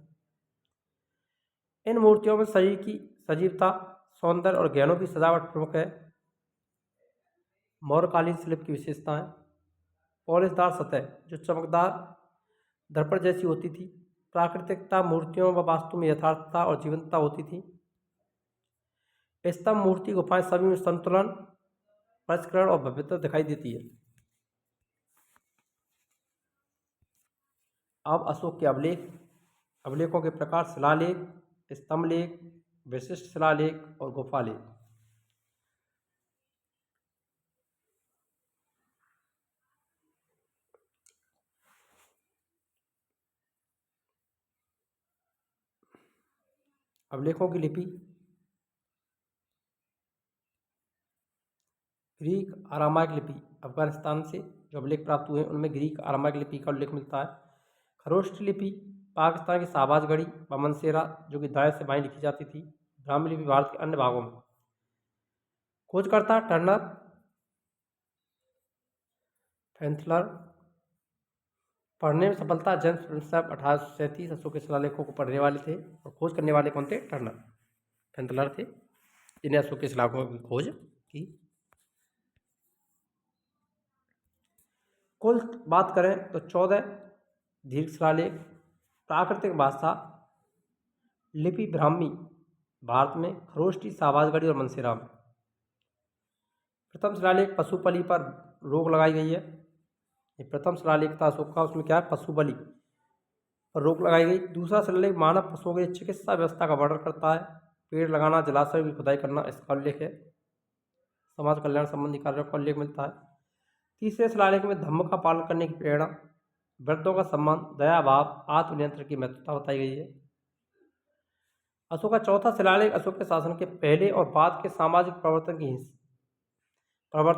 इन मूर्तियों में शरीर की सजीवता, सौंदर्य और गहनों की सजावट प्रमुख है। मौर्यकालीन शिल्प की विशेषताएं, पॉलिशदार सतह जो चमकदार दर्पण जैसी होती थी। प्राकृतिकता, मूर्तियों व वास्तु में यथार्थता और जीवंतता होती थी। स्तंभ, मूर्ति, गुफाएं सभी में संतुलन, परिष्करण और भव्यता दिखाई देती है। अब अशोक के अभिलेख। अभिलेखों के प्रकार: शिलालेख, स्तंभलेख, विशिष्ट शिलालेख और गुफालेख। अभिलेखों की लिपि: ग्रीक अरामाइक लिपि। अफगानिस्तान से जो अभिलेख प्राप्त हुए हैं उनमें ग्रीक अरामाइक लिपि का उल्लेख मिलता है। खरोष्ट लिपि पाकिस्तान की शाहबाज गढ़ी व मनसेरा, जो कि दाएं से बाएं लिखी जाती थी। ब्राह्मी लिपि भारत के अन्य भागों में। खोजकर्ता टर्नर, फैंथलर। पढ़ने में सफलता: जेम्स प्रिंसेप 1837 अशोक के शिलालेखों को पढ़ने वाले थे, और खोज करने वाले कौन थे? टर्नर, फैंथलर थे, जिन्हें अशोक के शिलालेखों की खोज की। कुल बात करें तो 14 दीर्घ शिलालेख। प्राकृतिक भाषा लिपि ब्राह्मी भारत में, खरोष्टी शाहबाजगढ़ी और मनसेरा में। प्रथम शिलालेख पशुपली पर रोक लगाई गई है। ये प्रथम शिलालेख था अशोक का, उसमें क्या है? पशुबलि पर रोक लगाई गई। दूसरा शिलालेख मानव पशुओं के लिए चिकित्सा व्यवस्था का वर्णन करता है। पेड़ लगाना, जलाशयों की खुदाई करना इसका उल्लेख है। समाज कल्याण संबंधी कार्यों का उल्लेख मिलता है। तीसरे शिलालेख में धम्म का पालन करने की प्रेरणा, वृद्धों का सम्मान, दया भाव, आत्मनियंत्रण की महत्वता बताई गई है। अशोक का चौथा शिलालेख अशोक के शासन के पहले और बाद के सामाजिक परिवर्तन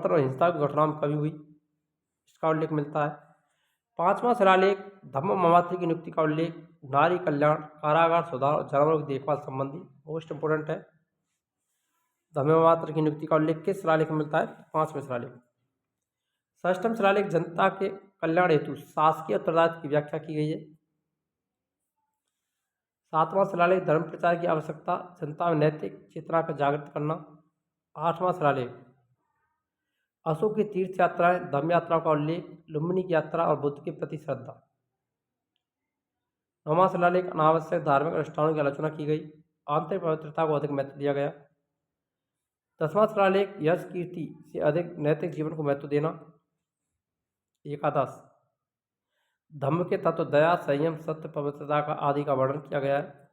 और हिंसा की घटनाओं में कभी हुई, इसका उल्लेख मिलता है। पांचवा शिलालेख धम्म ममात्री की नियुक्ति का उल्लेख, नारी कल्याण, कारागार सुधार और जानवरों की देखभाल संबंधी मोस्ट इंपोर्टेंट है। धम्म ममात्र की नियुक्ति का उल्लेख किस शिलालेख में मिलता है? पांचवें शिलालेख। षष्ठम शिलालेख जनता के कल्याण हेतु शासकीय उत्तरदायित्व की व्याख्या की गई है। सातवां शिलालेख धर्म प्रचार की आवश्यकता, जनता में नैतिक चेतना का जागृत करना। आठवां शिलालेख अशोक की तीर्थ यात्राएं, धम्म यात्राओं का उल्लेख, लुम्बिनी की यात्रा और बुद्ध के प्रति श्रद्धा। नौवां शिलालेख अनावश्यक धार्मिक अनुष्ठानों की आलोचना की गई, आंतरिक पवित्रता को अधिक महत्व दिया गया। दसवां शिलालेख यश कीर्ति से अधिक नैतिक जीवन को महत्व देना। एकादश धम्म के तत्व दया, संयम, सत्य, पवित्रता का आदि का वर्णन किया गया है।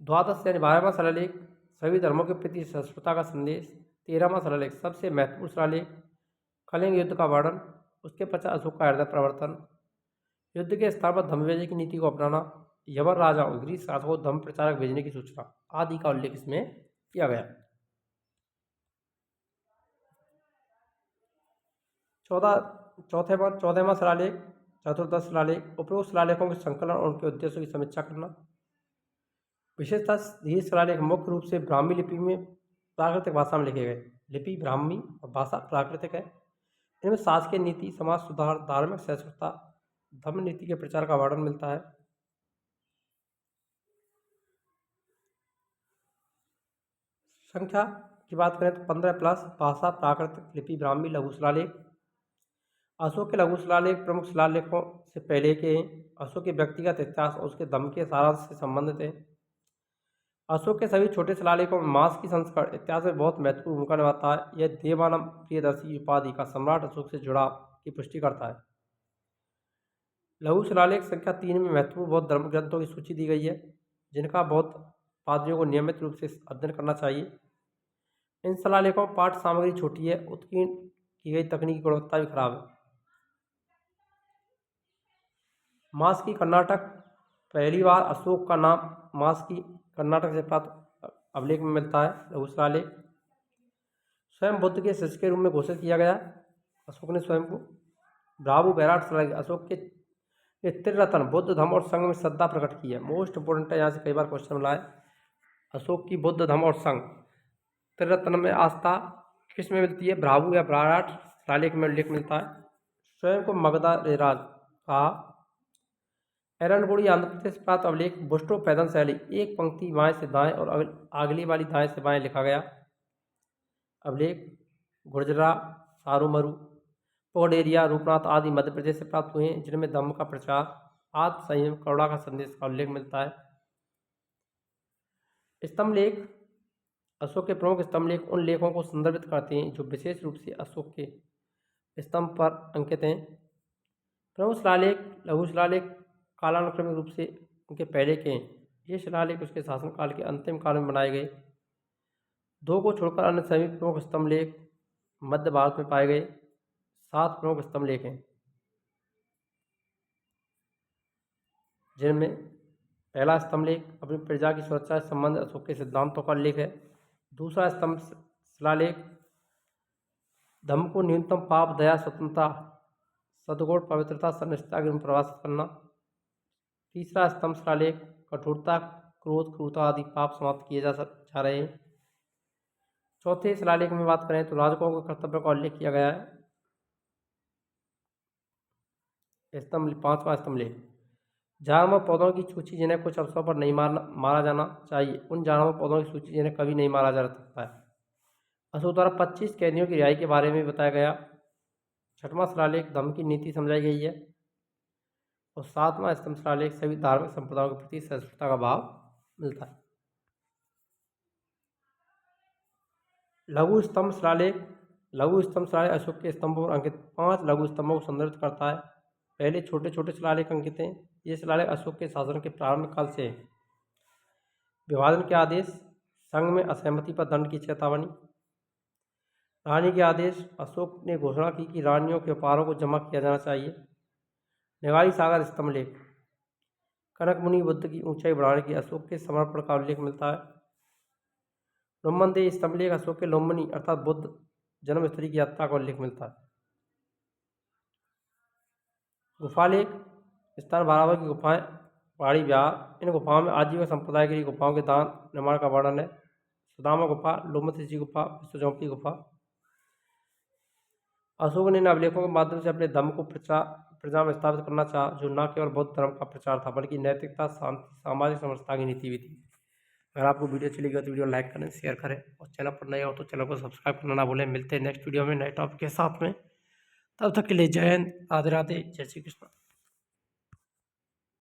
द्वादश यानी 12वां शिलालेख सभी धर्मों के प्रति सहिष्णुता का संदेश। 13वां शिलालेख सबसे महत्वपूर्ण शिलालेख कलिंग युद्ध का वर्णन, उसके पश्चात अशोक का हृदय परिवर्तन, युद्ध के स्थान पर धम्मविजय की नीति को अपनाना, यवन राजा और ग्रीस शासकों को धम्म प्रचारक भेजने की सूचना आदि का उल्लेख इसमें किया गया। 14वां शिलालेख चतुर्दश शिलालेख उपरोक्त शिलालेखों के संकलन और उनके उद्देश्यों की समीक्षा करना। विशेषतः ये शिलालेख मुख्य रूप से ब्राह्मी लिपि में प्राकृतिक भाषा में लिखे गए। लिपि ब्राह्मी और भाषा प्राकृतिक है। इनमें शासकीय नीति, समाज सुधार, धार्मिक सहिष्णुता, धम्म नीति के प्रचार का वर्णन मिलता है। संख्या की बात करें तो 15+ भाषा प्राकृतिक, लिपि ब्राह्मी, लघु शिलालेख। अशोक के लघु शिलालेख प्रमुख शिलालेखों से पहले के हैं। अशोक के व्यक्तिगत इतिहास और उसके धम्म के सारांश से संबंधित है। अशोक के सभी छोटे शिलालेखों में मांस की संस्करण इतिहास में बहुत महत्वपूर्ण भूमिका निभाता है। यह देवानम प्रियदर्शी उपाधि का सम्राट अशोक से जुड़ाव की पुष्टि करता है। लघु शिलालेख संख्या 3 में महत्वपूर्ण बौद्ध धर्म ग्रंथों की सूची दी गई है, जिनका बौद्ध पादरियों को नियमित रूप से अध्ययन करना चाहिए। इन शिलालेखों में पाठ सामग्री छोटी है, उत्कीर्ण की गई तकनीकी गुणवत्ता भी खराब है। मास्की कर्नाटक, पहली बार अशोक का नाम मास्की कर्नाटक से प्राप्त अभिलेख में मिलता है। लघु शिलालेख स्वयं बुद्ध के शिष्य के रूप में घोषित किया गया अशोक ने स्वयं को। ब्रावो बैराट शिलालेख अशोक के त्रिरत्न बुद्ध, धम्म और संघ में श्रद्धा प्रकट की है। मोस्ट इंपोर्टेंट है, यहाँ से कई बार क्वेश्चन मिला है। अशोक की बुद्ध, धम्म और संघ त्रिरत्न में आस्था किस में मिलती है? ब्रावो या बैराट शिलालेख में उल्लेख मिलता है। स्वयं को मगधा रेराज कहा। एरनगुड़ी आंध्र प्रदेश प्राप्त अभिलेख बुस्टो पैदल शैली, एक पंक्ति बाएं से दाएं और अगली वाली दाएं से बाएं लिखा गया अभिलेख। गुर्जरा, सारूमरु, पोडेरिया, रूपनाथ आदि मध्य प्रदेश से प्राप्त हुए हैं, जिनमें धम्म का प्रचार, आत्म संयम, करुणा का संदेश का उल्लेख मिलता है। स्तंभ लेख अशोक के प्रमुख स्तंभ लेख उन लेखों को संदर्भित करते हैं जो विशेष रूप से अशोक के स्तंभ पर अंकित हैं। प्रमुख शिलालेख लघु शिलालेख कालानुक्रमिक रूप से उनके पहले के हैं। ये शिलालेख उसके शासनकाल के अंतिम काल में बनाए गए। 2 को छोड़कर अन्य सभी प्रमुख स्तंभ लेख मध्य भारत में पाए गए। 7 प्रमुख स्तंभ लेख हैं, जिनमें पहला स्तंभ लेख अपनी प्रजा की सुरक्षा से संबंधित अशोक के सिद्धांतों का उल्लेख है। दूसरा स्तंभ शिलालेख धम्म को न्यूनतम पाप, दया, स्वतंत्रता, सद्गुण, पवित्रता, सनिष्ठता के रूप में परिभाषित करना। तीसरा स्तंभ शिलालेख कठोरता, क्रोध, क्रूरता आदि पाप समाप्त किए जा रहे हैं। चौथे शिलालेख में बात करें तो राजकों के कर्तव्य का उल्लेख किया गया है। स्तंभ 5वां स्तंभ लेख जानवर पौधों की सूची जिन्हें कुछ अवसरों पर नहीं मारा जाना चाहिए, उन जानवर पौधों की सूची जिन्हें कभी नहीं मारा जा सकता है। अशोक द्वारा 25 कैदियों की रिहाई के बारे में बताया गया। 6वां शिलालेख धम्म की नीति समझाई गई है। और 7वां स्तंभ शिलालेख सभी धार्मिक संप्रदायों के प्रति सहिष्णुता का भाव मिलता है। लघु स्तंभ शिलालेख अशोक के स्तंभों पर अंकित 5 लघु स्तंभों को संदर्भित करता है। पहले छोटे छोटे शिलालेख अंकित हैं। ये शिलालेख अशोक के शासन के प्रारंभ काल से हैं। विभाजन के आदेश, संघ में असहमति पर दंड की चेतावनी, रानी के आदेश, अशोक ने घोषणा की कि रानियों के उपहारों को जमा किया जाना चाहिए। निगाड़ी सागर स्तंभ लेख कनक मुनि बुद्ध की ऊंचाई बढ़ाने की अशोक के समर्पण का उल्लेख मिलता है। लोमंदेय स्तंभलेख अशोक के लोमनी अर्थात बुद्ध जन्मस्थली की यात्रा का उल्लेख मिलता है। गुफालेख स्थान बराबर की गुफाएं पहाड़ी विहार, इन गुफाओं में आजीविका संप्रदाय के लिए गुफाओं के दान निर्माण का वर्णन है। सुदामा गुफा, लोमत ऋषि गुफा, विश्व झोंपड़ी गुफा। अशोक ने इन अभिलेखों के माध्यम से अपने धर्म को प्रजा में स्थापित करना चाहा, जो न केवल बौद्ध धर्म का प्रचार था बल्कि नैतिकता, शांति, सामाजिक समरसता की नीति भी थी। अगर आपको वीडियो अच्छी लगी तो वीडियो लाइक करें, शेयर करें और चैनल पर नए हो तो चैनल को सब्सक्राइब करना ना भूलें। मिलते हैं नेक्स्ट वीडियो में नए टॉपिक के साथ में। तब तक के लिए जय हिंद, राधे राधे, जय श्री कृष्ण।